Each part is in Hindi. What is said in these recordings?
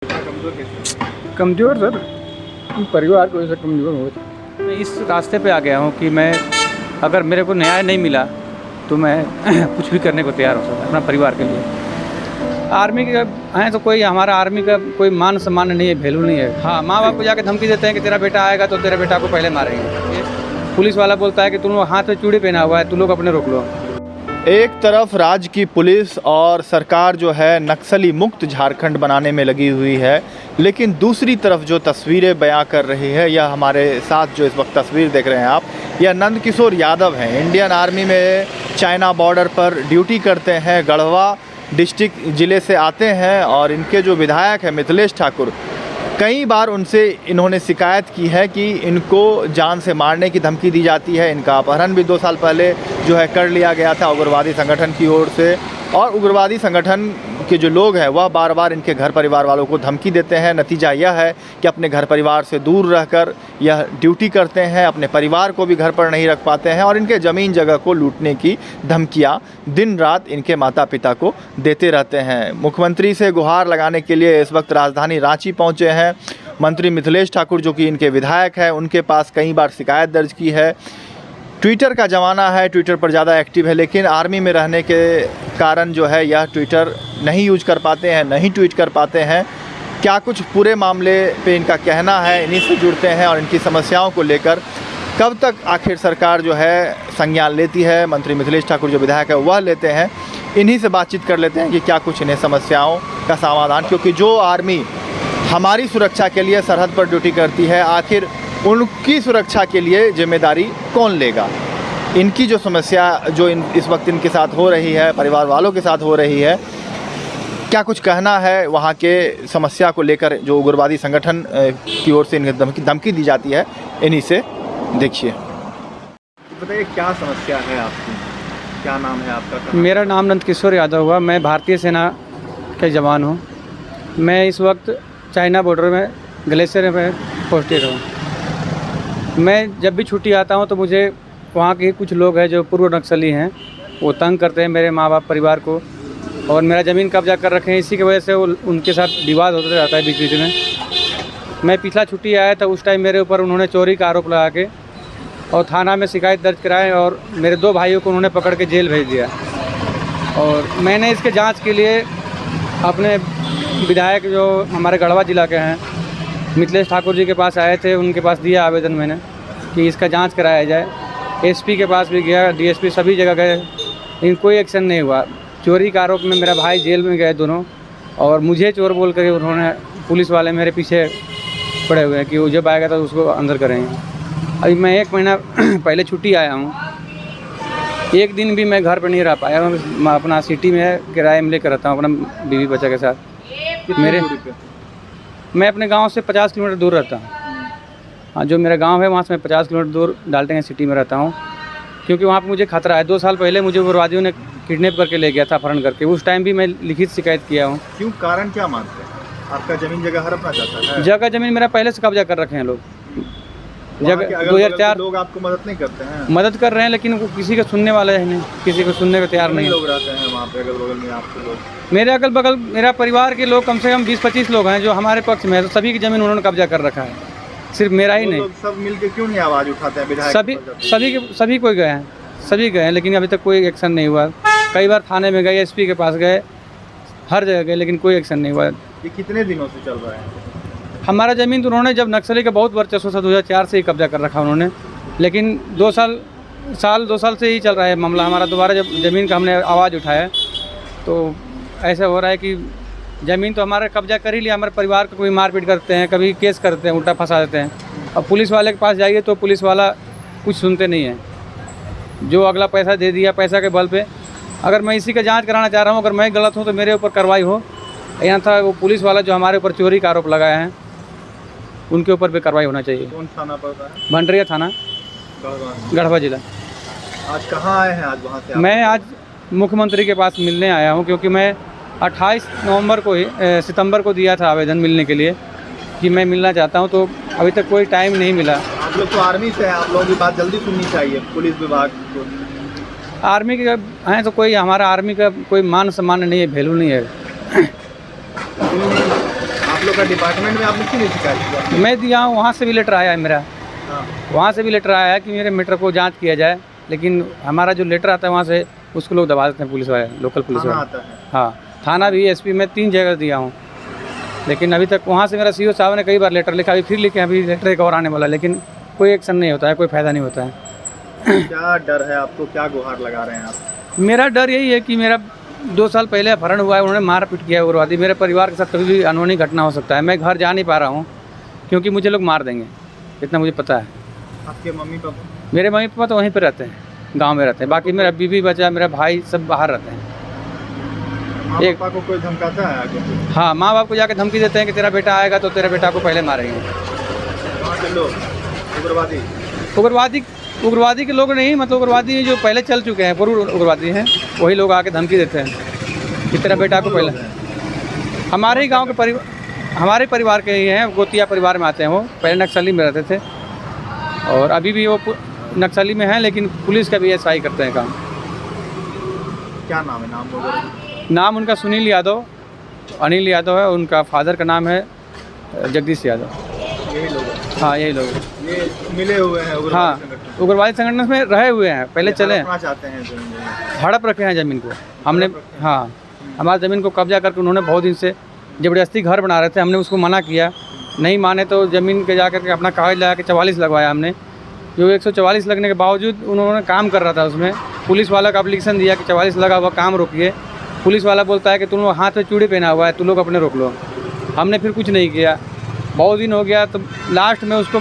कमज़ोर कैसे? कमज़ोर सर, परिवार को ऐसा कमज़ोर हो। मैं इस रास्ते पे आ गया हूँ कि मैं अगर मेरे को न्याय नहीं मिला तो मैं कुछ भी करने को तैयार हो सकता अपना परिवार के लिए। आर्मी के हैं तो कोई हमारा आर्मी का कोई मान सम्मान नहीं है, वैल्यू नहीं है। हाँ, माँ बाप को जाके धमकी देते हैं कि तेरा बेटा आएगा तो तेरे बेटा को पहले मारेंगे। पुलिस वाला बोलता है कि तुम हाथ में चूड़ी पहना हुआ है, तुम लोग अपने रोक लो। एक तरफ राज्य की पुलिस और सरकार जो है नक्सली मुक्त झारखंड बनाने में लगी हुई है, लेकिन दूसरी तरफ जो तस्वीरें बयां कर रही है, यह हमारे साथ जो इस वक्त तस्वीर देख रहे हैं आप, यह नंदकिशोर यादव हैं। इंडियन आर्मी में चाइना बॉर्डर पर ड्यूटी करते हैं, गढ़वा डिस्ट्रिक्ट ज़िले से आते हैं और इनके जो विधायक हैं मिथिलेश ठाकुर, कई बार उनसे इन्होंने शिकायत की है कि इनको जान से मारने की धमकी दी जाती है। इनका अपहरण भी 2 साल पहले जो है कर लिया गया था उग्रवादी संगठन की ओर से, और उग्रवादी संगठन के जो लोग हैं वह बार बार इनके घर परिवार वालों को धमकी देते हैं। नतीजा यह है कि अपने घर परिवार से दूर रहकर यह ड्यूटी करते हैं, अपने परिवार को भी घर पर नहीं रख पाते हैं और इनके ज़मीन जगह को लूटने की धमकियां दिन रात इनके माता पिता को देते रहते हैं। मुख्यमंत्री से गुहार लगाने के लिए इस वक्त राजधानी रांची पहुंचे हैं मंत्री मिथिलेश ठाकुर, जो कि इनके विधायक हैं। उनके पास कई बार शिकायत दर्ज की है। ट्विटर का ज़माना है, ट्विटर पर ज़्यादा एक्टिव है, लेकिन आर्मी में रहने के कारण जो है यह ट्विटर नहीं यूज कर पाते हैं, नहीं ट्वीट कर पाते हैं। क्या कुछ पूरे मामले पे इनका कहना है, इन्हीं से जुड़ते हैं और इनकी समस्याओं को लेकर कब तक आखिर सरकार जो है संज्ञान लेती है, मंत्री मिथिलेश ठाकुर जो विधायक है वह लेते हैं। इन्हीं से बातचीत कर लेते हैं कि क्या कुछ इन्हें समस्याओं का समाधान, क्योंकि जो आर्मी हमारी सुरक्षा के लिए सरहद पर ड्यूटी करती है, आखिर उनकी सुरक्षा के लिए जिम्मेदारी कौन लेगा। इनकी जो समस्या जो इस वक्त इनके साथ हो रही है, परिवार वालों के साथ हो रही है, क्या कुछ कहना है वहाँ के समस्या को लेकर जो उग्रवादी संगठन की ओर से इन्हें धमकी दी जाती है, इन्हीं से देखिए। बताइए क्या समस्या है आपकी, क्या नाम है आपका? मेरा नाम नंदकिशोर यादव हुआ। मैं भारतीय सेना के जवान हूँ। मैं इस वक्त चाइना बॉर्डर में ग्लेशियर में पोस्टेड हूँ। मैं जब भी छुट्टी आता हूँ तो मुझे वहाँ के कुछ लोग हैं जो पूर्व नक्सली हैं, वो तंग करते हैं मेरे माँ बाप परिवार को, और मेरा ज़मीन कब्जा कर रखे हैं। इसी की वजह से वो उनके साथ विवाद होता रहता है बीच बीच में। मैं पिछला छुट्टी आया था, उस टाइम मेरे ऊपर उन्होंने चोरी का आरोप लगा के और थाना में शिकायत दर्ज कराए और मेरे 2 भाइयों को उन्होंने पकड़ के जेल भेज दिया। और मैंने इसके जाँच के लिए अपने विधायक जो हमारे गढ़वा ज़िला के हैं मिथिलेश ठाकुर जी के पास आए थे, उनके पास दिया आवेदन मैंने कि इसका जांच कराया जाए। एसपी के पास भी गया, डीएसपी, सभी जगह गए, लेकिन कोई एक्शन नहीं हुआ। चोरी का आरोप में मेरा भाई जेल में गए दोनों, और मुझे चोर बोल कर उन्होंने, पुलिस वाले मेरे पीछे पड़े हुए हैं कि वो जब आएगा तो उसको अंदर करेंगे। अभी मैं 1 महीना पहले छुट्टी आया हूँ, एक दिन भी मैं घर पर नहीं रह पाया। मैं अपना सिटी में किराए में लेकर रहता हूँ अपना बीवी बच्चा के साथ। मैं अपने गांव से 50 किलोमीटर दूर रहता हूँ। हाँ, जो मेरा गांव है वहाँ से मैं 50 किलोमीटर दूर डाल्टनगंज सिटी में रहता हूँ, क्योंकि वहाँ पे मुझे खतरा है। 2 साल पहले मुझे उग्रवादियों ने किडनैप करके ले गया था, अपहरण करके। उस टाइम भी मैं लिखित शिकायत किया हूँ। क्यों, कारण क्या मानते हैं? आपका ज़मीन जगह हड़पना चाहता है? जगह ज़मीन मेरा पहले से कब्जा कर रखे हैं लोग। जगह 2004 लोग आपको मदद नहीं करते हैं? मदद कर रहे हैं, लेकिन वो किसी का सुनने वाला है नहीं, किसी को सुनने को तैयार नहीं। लोग रहते हैं वहाँ पे अगल बगल में आपके लोग? मेरे अगल बगल मेरा परिवार के लोग कम से कम 20-25 लोग हैं जो हमारे पक्ष में है। तो सभी की ज़मीन उन्होंने कब्जा कर रखा है, सिर्फ मेरा ही नहीं। सब मिलके क्यों नहीं आवाज़ उठाते हैं विधायक? सभी कोई गए हैं, सभी गए हैं, लेकिन अभी तक कोई एक्शन नहीं हुआ। कई बार थाने में गए, एसपी के पास गए, हर जगह गए, लेकिन कोई एक्शन नहीं हुआ। ये कितने दिनों से चल रहा है? हमारा ज़मीन तो उन्होंने, जब नक्सली का बहुत वर्चस्व था 2004 से ही कब्जा कर रखा उन्होंने, लेकिन 2 साल से ही चल रहा है मामला हमारा। दोबारा जब ज़मीन का हमने आवाज़ उठाया तो ऐसा हो रहा है कि ज़मीन तो हमारा कब्जा कर ही लिया, हमारे परिवार को कोई मारपीट करते हैं, कभी केस करते हैं, उल्टा फंसा देते हैं। अब पुलिस वाले के पास जाइए तो पुलिस वाला कुछ सुनते नहीं है। जो अगला पैसा दे दिया, पैसा के बल पे, अगर मैं इसी का जांच कराना चाह रहा हूँ, अगर मैं गलत हूँ तो मेरे ऊपर कार्रवाई हो। यहाँ था वो पुलिस वाला जो हमारे ऊपर चोरी का आरोप लगाए हैं, उनके ऊपर भी कार्रवाई होना चाहिए। कौन थाना पड़ता है? भंडरिया थाना, गढ़वा जिला। आज कहाँ आए हैं? आज वहाँ से मैं आज मुख्यमंत्री के पास मिलने आया हूँ, क्योंकि मैं 28 सितंबर को दिया था आवेदन मिलने के लिए कि मैं मिलना चाहता हूँ, तो अभी तक कोई टाइम नहीं मिला। आप लोग तो आर्मी से हैं, आप लोगों की बात जल्दी सुननी चाहिए पुलिस विभाग को। आर्मी के हैं तो कोई हमारा आर्मी का कोई मान सम्मान नहीं है, वैल्यू नहीं है। आप लोग का डिपार्टमेंट में आपने क्यों नहीं शिकायत किया? मैं दिया हूँ, वहाँ से भी लेटर आया है मेरा, हाँ। वहाँ से भी लेटर आया है कि मेरे मीटर को जांच किया जाए, लेकिन हमारा जो लेटर आता है वहाँ से उसको लोग दबा देते हैं, पुलिस वाले, लोकल पुलिस थाना वाले। आता है। हाँ, थाना भी, एसपी में 3 जगह दिया हूँ, लेकिन अभी तक वहाँ से मेरा सीओ साहब ने कई बार लेटर लिखा, अभी फिर लिखे, अभी लेटर एक और आने वाला, लेकिन कोई एक्शन नहीं होता है, कोई फ़ायदा नहीं होता है। क्या डर है आपको, क्या गुहार लगा रहे हैं आप? मेरा डर यही है कि मेरा 2 साल पहले अपहरण हुआ है, उन्होंने मार पीट किया है उग्रवादी, मेरे परिवार के साथ कभी भी अनहोनी घटना हो सकता है, मैं घर जा नहीं पा रहा हूँ क्योंकि मुझे लोग मार देंगे, इतना मुझे पता है। आपके मम्मी पापा? मेरे मम्मी पापा तो वहीं पर रहते हैं, गांव में रहते हैं, बाकी मेरा बीवी बच्चा, मेरा भाई सब बाहर रहते हैं। माँ पापा को कोई धमकाता है आगे? हाँ, माँ बाप को जाके धमकी देते हैं कि तेरा बेटा आएगा तो तेरे बेटा को पहले मारेंगे। वहाँ के लोग उग्रवादी? उग्रवादी के लोग नहीं, मतलब उग्रवादी जो पहले चल चुके हैं, पूर्व उग्रवादी हैं, वही लोग आके धमकी देते हैं कि तेरा बेटा को पहले। हमारे ही गांव के हमारे परिवार के ही हैं, गोतिया परिवार में आते हैं, वो पहले नक्सली में रहते थे और अभी भी वो नक्सली में हैं, लेकिन पुलिस का भी ऐसा ही करते हैं काम। क्या नाम है? नाम वगैरह? नाम उनका सुनील यादव, अनिल यादव है, उनका फादर का नाम है जगदीश यादव। यही लोग हैं? हाँ, यही लोग। ये मिले हुए हैं उग्रवादी हाँ, संगठन? उग्रवादी संगठन में रहे हुए हैं, पहले चले हैं, चाहते हैं ज़मीन? हड़प रखे हैं ज़मीन को हमने। हाँ, हमारी ज़मीन को कब्जा करके उन्होंने बहुत दिन से ज़बरदस्ती घर बना रहे थे, हमने उसको मना किया, नहीं माने तो ज़मीन के जाकर के अपना कागज लगा के 44 लगवाया हमने, जो 144 लगने के बावजूद उन्होंने काम कर रहा था उसमें, पुलिस वाला का एप्लीकेशन दिया कि 44 लगा हुआ काम रोकिए, पुलिस वाला बोलता है कि तुम लोग हाथ में चूड़ी पहना हुआ है, तुम लोग अपने रोक लो। हमने फिर कुछ नहीं किया, बहुत दिन हो गया, तो लास्ट में उसको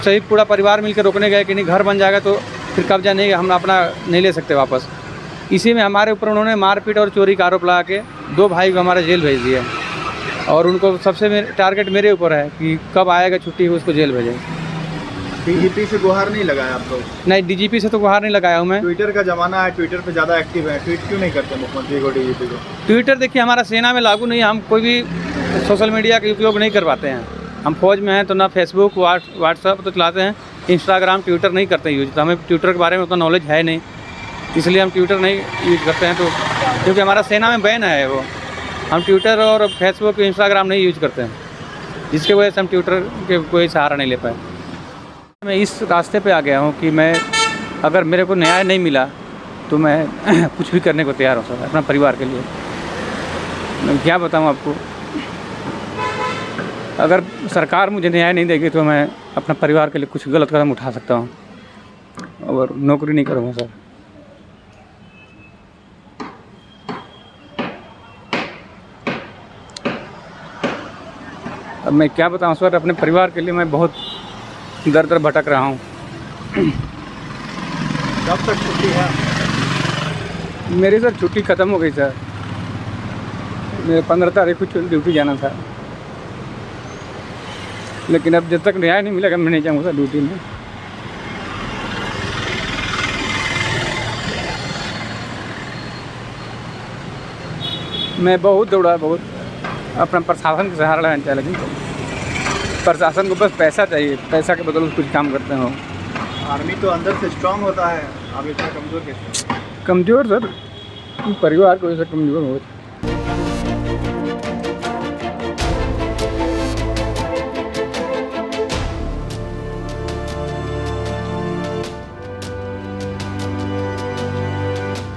सही पूरा परिवार मिलकर रोकने गए कि नहीं घर बन जाएगा तो फिर कब्जा नहीं, हम अपना नहीं ले सकते वापस। इसी में हमारे ऊपर उन्होंने मारपीट और चोरी का आरोप लगा के 2 भाई को हमारा जेल भेज दिया और उनको सबसे टारगेट मेरे ऊपर है कि कब आएगा छुट्टी, उसको जेल भेजें। डीजीपी से गुहार नहीं लगाया आप लोग? नहीं, डीजीपी से तो गुहार नहीं लगाया हूँ मैं। ट्विटर का ज़माना है, ट्विटर पे ज़्यादा एक्टिव है, ट्वीट क्यों नहीं करते मुख्यमंत्री को, डीजीपी को? ट्विटर देखिए हमारा सेना में लागू नहीं है, हम कोई भी सोशल मीडिया का उपयोग नहीं कर पाते हैं, हम फौज में हैं तो ना फेसबुक व्हाट्सएप तो चलाते हैं, इंस्टाग्राम ट्विटर नहीं करते यूज, तो हमें ट्विटर के बारे में उतना नॉलेज है नहीं, इसलिए हम ट्विटर नहीं यूज करते हैं, तो क्योंकि हमारा सेना में बैन है वो, हम ट्विटर और फेसबुक इंस्टाग्राम नहीं यूज करते हैं, जिसकी वजह से हम ट्विटर के कोई सहारा नहीं ले पाए। मैं इस रास्ते पे आ गया हूँ कि मैं अगर मेरे को न्याय नहीं मिला तो मैं कुछ भी करने को तैयार हो सकता अपना परिवार के लिए। मैं क्या बताऊँ आपको, अगर सरकार मुझे न्याय नहीं देगी तो मैं अपना परिवार के लिए कुछ गलत कदम उठा सकता हूँ और नौकरी नहीं करूँगा सर। अब मैं क्या बताऊँ सर, अपने परिवार के लिए मैं बहुत दर दर भटक रहा हूँ। कब तक छुट्टी है? मेरी सर छुट्टी ख़त्म हो गई सर, मेरे 15 तारीख को ड्यूटी जाना था, लेकिन अब जब तक न्याय नहीं मिलेगा मैं नहीं जाऊँगा ड्यूटी में। मैं बहुत दौड़ा, बहुत अपना प्रशासन का सहारा लेना चाहिए, लेकिन प्रशासन को बस पैसा चाहिए, पैसा के बदले कुछ काम करते हो। आर्मी तो अंदर से स्ट्रांग होता है, आप इतना कमज़ोर कैसे? कमज़ोर सर, परिवार को ऐसा कमज़ोर हो